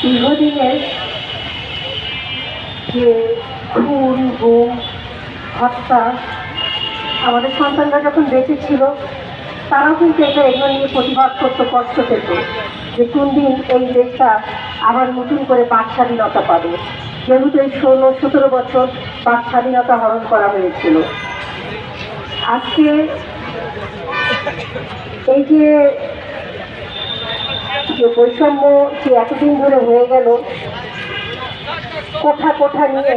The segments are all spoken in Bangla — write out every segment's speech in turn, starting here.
দীর্ঘদিনের যে খুন গুম হত্যা, আমাদের সন্তানরা যখন বেঁচে ছিল তারাও কিন্তু এগুলো নিয়ে প্রতিবাদ করতে কষ্ট পেত যে কোন দিন এই দেশটা আবার নতুন করে বাক স্বাধীনতা পাবে, যেহেতু এই 16-17 বছর বাক স্বাধীনতা হরণ করা হয়েছিল। আজকে এই যে বৈষম্য যে এতদিন ধরে হয়ে গেল কোঠা কোঠা নিয়ে,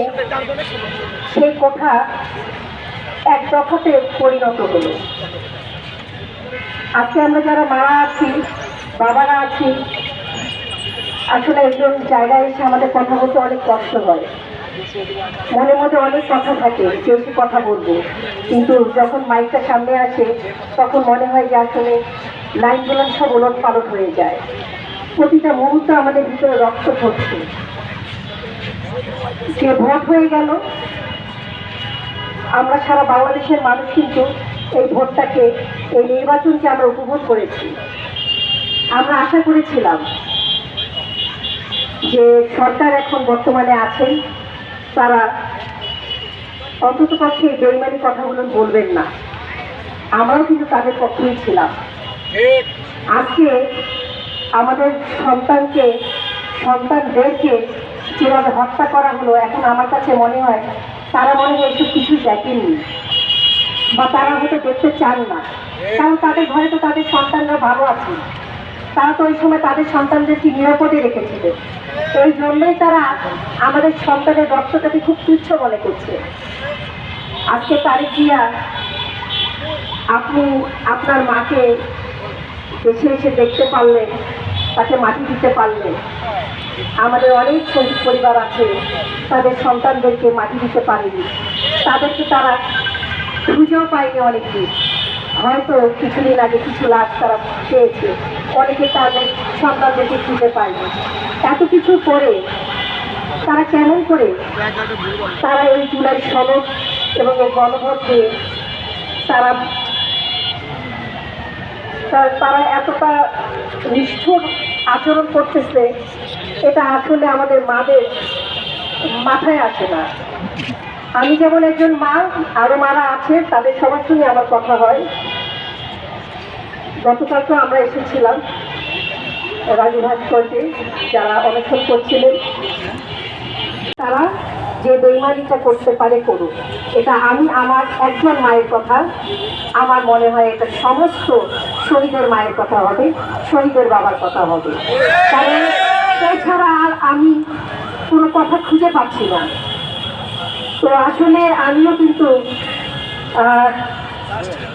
সেই কোঠা এক দফাতে পরিণত হলো। আজকে আমরা যারা মারা আছি, বাবারা আছি, আসলে একজন জায়গায় এসে আমাদের কথা বলতে অনেক কষ্ট হয়, মনের মধ্যে অনেক কথা থাকে যে সে কথা বলবো, কিন্তু যখন মাইকটা সামনে আসে তখন মনে হয় যে আসলে লাইনগুলো সব ওলট পালট হয়ে যায়। প্রতিটা মুহূর্ত আমাদের ভিতরে রক্ত পড়ছে। যে ভোট হয়ে গেল, আমরা সারা বাংলাদেশের মানুষ কিন্তু এই ভোটটাকে, এই নির্বাচনকে আমরা উপভোগ করেছি। আমরা আশা করেছিলাম যে সরকার এখন বর্তমানে আছেন, তারা অন্তত পক্ষে এই বেইমানি কথাগুলো বলবেন না। আমরাও কিন্তু তাদের পক্ষেই ছিলাম। আজকে আমাদের সন্তানদেরকে যেভাবে হত্যা করা হলো, এখন আমার কাছে মনে হয় তারা মনে হয় এসব কিছুই দেখেননি বা তারা হয়তো দেখতে চান না, কারণ তাদের ঘরে তো তাদের সন্তানরা ভালো আছে। তারা তো ওই সময় তাদের সন্তানদেরকে নিরাপদে রেখেছিলেন। এই জন্যই তারা আমাদের সন্তানের রক্তটাকে খুব তুচ্ছ মনে করছে। আজকে তারিখ জিয়া, আপনি আপনার মাকে দেশে এসে দেখতে পারলেন, তাকে মাটি দিতে পারলেন। আমাদের অনেক শহীদ পরিবার আছে, তাদের সন্তানদেরকে মাটি দিতে পারেনি, তাদেরকে তারা খুঁজেও পায়নি। অনেকদিন হয়তো কিছুদিন আগে কিছু লাশ তারা পেয়েছে, অনেকে তাদের সন্তানদেরকে খুঁজে পায়নি। এত কিছু পরে তারা কেমন করে তারা এই জুলাই সনদ এবং এই গণভোটে তারা এতটা নিষ্ঠুর আচরণ করতেছে, এটা আসলে আমাদের মাদের মাথায় আসে না। আমি যেমন একজন মা, আরো মারা আছে, তাদের সবার সঙ্গে আমার কথা হয়। গতকাল তো আমরা এসেছিলাম রাজু ভাস্কর্যে, যারা অনশন করছিলেন, তারা যে বেইমানিটা করতে পারে করুক। এটা আমি আমার একজন মায়ের কথা, আমার মনে হয় এটা সমস্ত শহীদের মায়ের কথা হবে, শহীদের বাবার কথা হবে। কারণ এছাড়া আর আমি কোনো কথা খুঁজে পাচ্ছি না। তো আসলে আমিও কিন্তু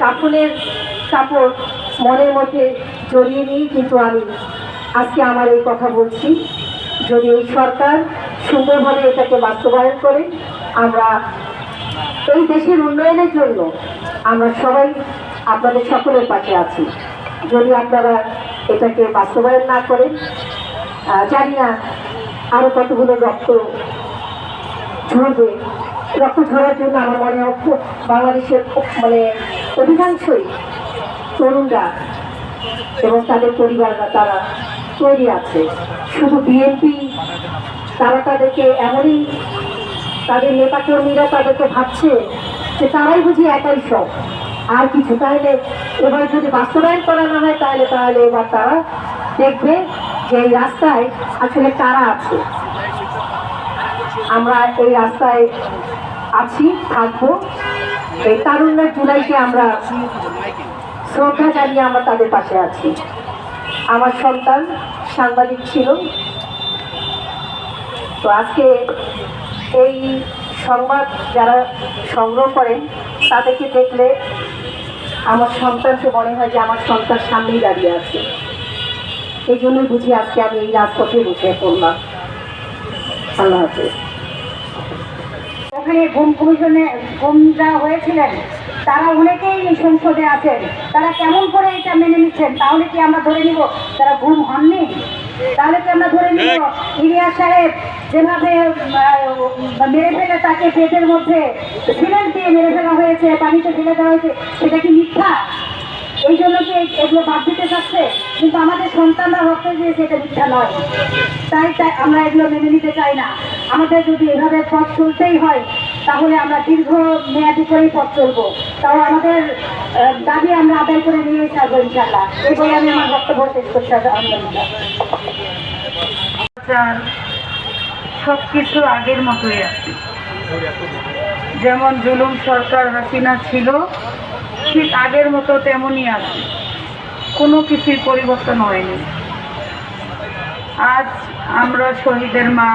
কাফনের কাপড় মনের মধ্যে জড়িয়ে নিয়েই কিন্তু আমি আজকে আমার এই কথা বলছি। যদি এই সরকার সুন্দরভাবে এটাকে বাস্তবায়ন করে, আমরা এই দেশের উন্নয়নের জন্য আমরা সবাই আপনাদের সকলের পাশে আছি। যদি আপনারা এটাকে বাস্তবায়ন না করেন, জানি না আরও কতগুলো রক্ত ঝরবে। রক্ত ঝরার জন্য আমার মনে হয় বাংলাদেশের অধিকাংশই তরুণরা এবং তাদের পরিবাররা তারা তৈরি আছে। শুধু বিএনপি তারা তাদেরকে এমনই, তাদের নেতাকর্মীরা তাদেরকে ভাবছে যে তারাই বুঝি একাই সব, আর কিছু। তাহলে এবার যদি বাস্তবায়ন করা না হয় তাহলে এবার তারা দেখবে যে এই রাস্তায় আসলে কারা আছে। আমরা এই রাস্তায় আছি, থাকবো। এই তারুণ্যের জুলাইকে আমরা শ্রদ্ধা জানিয়ে আমরা তাদের পাশে আছি। আমার সন্তান সাংবাদিক ছিল, তো আজকে এই সংবাদ যারা সংগ্রহ করেন তাদেরকে দেখলে আমার সন্তানকে মনে হয় যে আমার সন্তান সামনেই দাঁড়িয়ে আছে। এই জন্যই বুঝি আজকে আমি এই রাজপথে বসে পড়লাম। আল্লাহ হাফেজ। ওখানে গুম কমিশনে গুম যারা হয়েছিলেন তারা অনেকেই সংসদে আছেন, তারা কেমন করে এটা মেনে নিচ্ছেন? তাহলে কি আমরা ধরে নিব তারা গুম হননি? তাহলে কি আমরা ধরে নিব ইলিয়াস সাহেব যেভাবে মেরে ফেলে তাকে পেটের মধ্যে সিমেন্ট দিয়ে মেরে ফেলা হয়েছে, পানিতে ফেলে দেওয়া হয়েছে, সেটা কি মিথ্যা? এই জন্য কি এগুলো বাদ দিতে চাচ্ছে? কিন্তু আমাদের সন্তানরা রক্ত দিয়েছে, এটা মিথ্যা নয়। তাই আমরা এগুলো মেনে নিতে চাই না। আমাদের যদি এভাবে পথ চলতেই হয় তাহলে আমরা দীর্ঘ মেয়াদি করেই পথ চলবো। তাও আমাদের দাবি আমরা আদায় করে নিয়ে ছাড়বো ইনশাল্লাহ। এই বলে আমি আমার বক্তব্য শেষ করছি। আলহামদুলিল্লাহ। সব কিছু আগের মতোই আছে। যেমন জুলুম সরকার হাসিনা ছিল, ঠিক আগের মতো তেমনই আছে, কোনো কিছুই পরিবর্তন হয়নি। আজ আমরা শহীদের মা,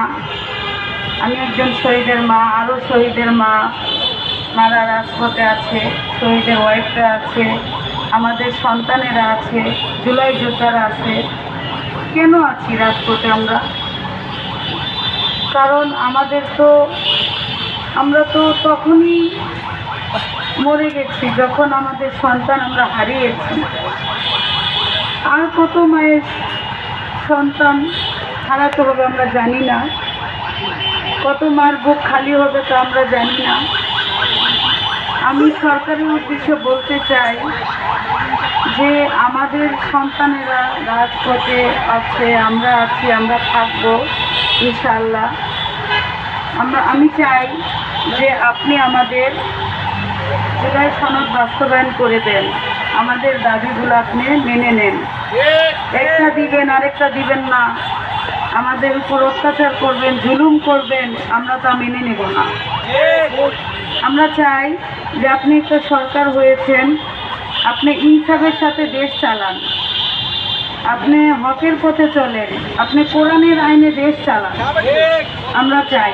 আমি একজন শহীদের মা, আরও শহীদের মারা রাজপথে আছে, শহীদের ওয়াইফরা আছে, আমাদের সন্তানেরা আছে, জুলাই যোদ্ধারা আছে। কেন আছি রাজপথে আমরা? কারণ আমরা তো তখনই মরে গেছি যখন আমাদের সন্তান আমরা হারিয়েছি। আর কত মায়ের সন্তান হারাতে হবে আমরা জানি না, কত মার বুক খালি হবে তা আমরা জানি না। আমি সরকারের উদ্দেশ্যে বলতে চাই যে আমাদের সন্তানেরা রাজপথে আছে, আমরা আছি, আমরা থাকবো ইনশাআল্লাহ। আমি চাই যে আপনি আমাদের জুলাই সনদ বাস্তবায়ন করে দেন, আমাদের দাবিগুলো আপনি মেনে নেন। একটা দিবেন আরেকটা দিবেন না, আমাদের উপর অত্যাচার করবেন, জুলুম করবেন, আমরা তা মেনে নেব না। আমরা চাই যে আপনি একটা সরকার হয়েছেন, আপনি ইনসাফের সাথে দেশ চালান, আপনি হকের পথে চলেন, আপনি কোরআনের আইনে দেশ চালান। আমরা চাই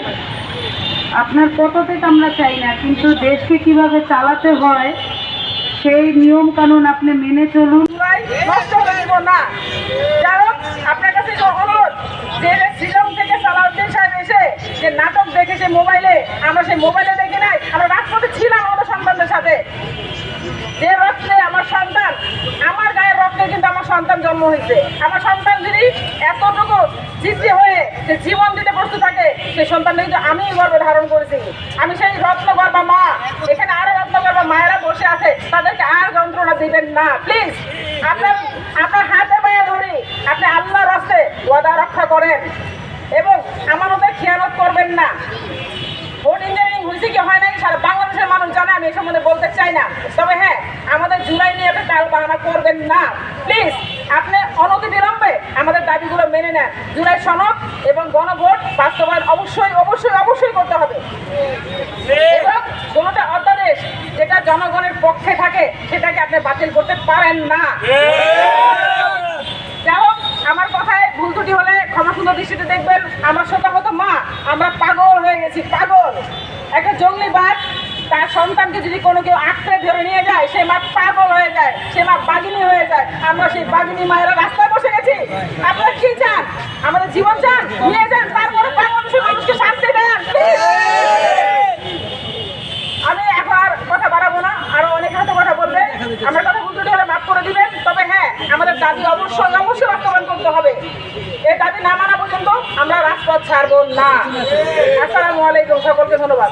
আপনার পদত্যাগ আমরা চাই না, কিন্তু দেশকে কিভাবে চালাতে হয় সেই নিয়ম কানুন আপনি মেনে চলুন। নষ্ট হতে দিব না। কারণ আপনার কাছে অনুরোধ যে শ্রীলঙ্কা থেকে সালাউদ্দিন সাহেব এসে যে নাটক দেখেছে মোবাইলে, আমরা সেই মোবাইলে দেখি নাই, আমরা রাজপথে ছিলাম আমাদের সন্তানদের সাথে। যে রক্তে আমার সন্তান, আমার গায়ের রক্তে কিন্তু আমার সন্তান জন্ম হয়েছে। আমার সন্তান যদি এতটুকু জিদ্দি হয়ে যে জীবন দিতে প্রস্তুত থাকে, সেই সন্তানটা কিন্তু আমি গর্ভে ধারণ করেছি। আমি সেই রত্নগর্ভা মা, এখানে আরো রত্নগর্ভা মায়েরা বসে আছে, তাদেরকে আর যন্ত্রণা দিবেন না প্লিজ। আপনার হাতে পায়ে ধরি, আপনি আল্লাহর রাস্তায় ওয়াদা রক্ষা করেন এবং আমাদের খেয়ানত করবেন না। ভোট ইঞ্জিনিয়ারিং হয়েছে কি হয় নাই সারা বাংলাদেশের মানুষ জানে, আমি এই সম্বন্ধে বলতে চাই না। তবে হ্যাঁ, আমাদের জুলাই নিয়ে একটা টাল বাহানা করবেন না প্লিজ। আপনি অনতিবিলম্বে আমাদের দাবিগুলো মেনে নেন। জুলাই সনদ এবং গণভোট বাস্তবায়ন অবশ্যই অবশ্যই অবশ্যই করতে হবে এবং কোনোটা অধ্যাদেশ যেটা জনগণের পক্ষে থাকে সেটাকে আপনি বাতিল করতে পারেন না। যাই হোক, আমার কথায় ভুল ত্রুটি হলে ক্ষমা সুন্দর দৃষ্টিতে দেখবেন। আমার শত মা, আমরা পাগল হয়ে গেছি, পাগল। একটা জঙ্গলিবাদ তার সন্তানকে যদি কোনো কেউ আঁকড়ে ধরে নিয়ে যায়, সে মা পাগল হয়ে যায়, সে মা বাঘিনী হয়ে যায়। আমরা সেই বাঘিনী মায়েরা রাস্তায় বসে গেছি। আপনারা কি চান? আমাদের জীবন চান? নিয়ে যান, তারপরে বাংলাদেশের মানুষকে শান্তি দেন। আমি এখন আর কথা বাড়াবো না, আরো অনেক হয়তো কথা বলবে। আমার কথা ভুল ত্রুটি হলে মাফ করে দিবেন। তবে হ্যাঁ, আমাদের দাবি অবশ্যই অবশ্যই বাস্তবায়ন করতে হবে। এই দাবি না মানা পর্যন্ত আমরা রাজপথ ছাড়বো না। আসসালামু আলাইকুম, সকলকে ধন্যবাদ।